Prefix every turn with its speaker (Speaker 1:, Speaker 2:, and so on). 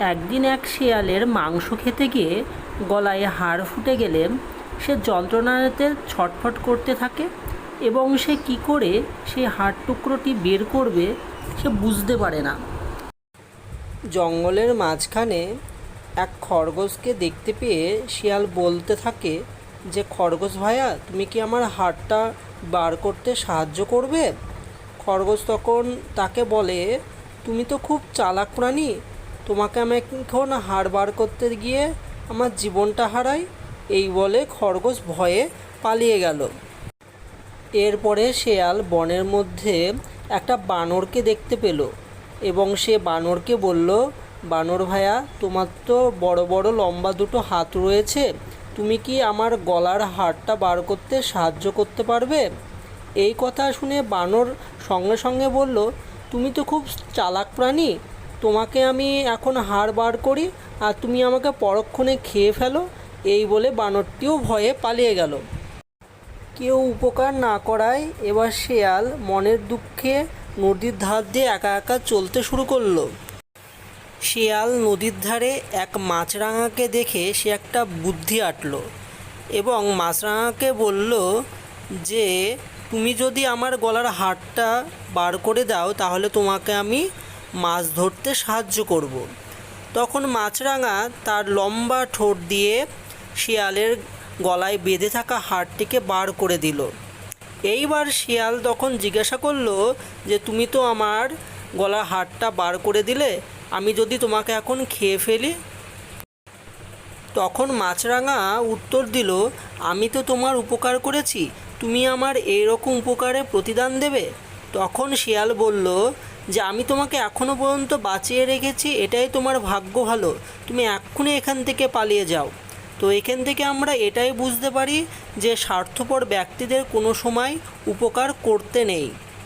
Speaker 1: একদিন এক শেয়ালের মাংস খেতে গিয়ে গলায় হাড় ফুটে গেলে সে যন্ত্রণাতে ছটফট করতে থাকে এবং সে কি করে সেই হাড় টুকরোটি বের করবে সে বুঝতে পারে না। জঙ্গলের মাঝখানে এক খরগোশকে দেখতে পেয়ে শিয়াল বলতে থাকে যে, খরগোশ ভাইয়া, তুমি কি আমার হাড়টা বার করতে সাহায্য করবে? খরগোশ তখন তাকে বলে, তুমি তো খুব চালাক প্রাণী, তোমাকে আমি এখন হাড় বার করতে গিয়ে আমার জীবনটা হারাই। এই বলে খরগোশ ভয়ে পালিয়ে গেল। এরপরে শেয়াল বনের মধ্যে একটা বানরকে দেখতে পেল এবং সে বানরকে বলল, বানর ভাইয়া, তোমার তো বড় বড় লম্বা দুটো হাত রয়েছে, তুমি কি আমার গলার হাড়টা বার করতে সাহায্য করতে পারবে? এই কথা শুনে বানর সঙ্গে সঙ্গে বলল, তুমি তো খুব চালাক প্রাণী, তোমাকে আমি এখন হাড় বার করি আর তুমি আমাকে পরক্ষণে খেয়ে ফেলো। এই বলে বানরটিও ভয়ে পালিয়ে গেল। কেউ উপকার না করায় এবার শেয়াল মনের দুঃখে নদীর ধার দিয়ে একা একা চলতে শুরু করলো। শেয়াল নদীর ধারে এক মাছরাঙাকে দেখে সে একটা বুদ্ধি আঁটলো এবং মাছরাঙাকে বলল যে, তুমি যদি আমার গলার হাড়টা বার করে দাও তাহলে তোমাকে আমি মাছ ধরতে সাহায্য করব। তখন মাছরাঙা তার লম্বা ঠোঁট দিয়ে শিয়ালের গলায় বেঁধে থাকা হাড়টিকে বার করে দিল। এইবার শিয়াল তখন জিজ্ঞাসা করলো যে, তুমি তো আমার গলার হাড়টা বার করে দিলে, আমি যদি তোমাকে এখন খেয়ে ফেলি? তখন মাছরাঙা উত্তর দিল, আমি তো তোমার উপকার করেছি, তুমি আমার এইরকম উপকারে প্রতিদান দেবে? তখন শিয়াল বলল যে, আমি তোমাকে এখনও পর্যন্ত বাঁচিয়ে রেখেছি, এটাই তোমার ভাগ্য ভালো, তুমি এক্ষুনি এখান থেকে পালিয়ে যাও। তো এখান থেকে আমরা এটাই বুঝতে পারি যে স্বার্থপর ব্যক্তিদের কোনো সময় উপকার করতে নেই।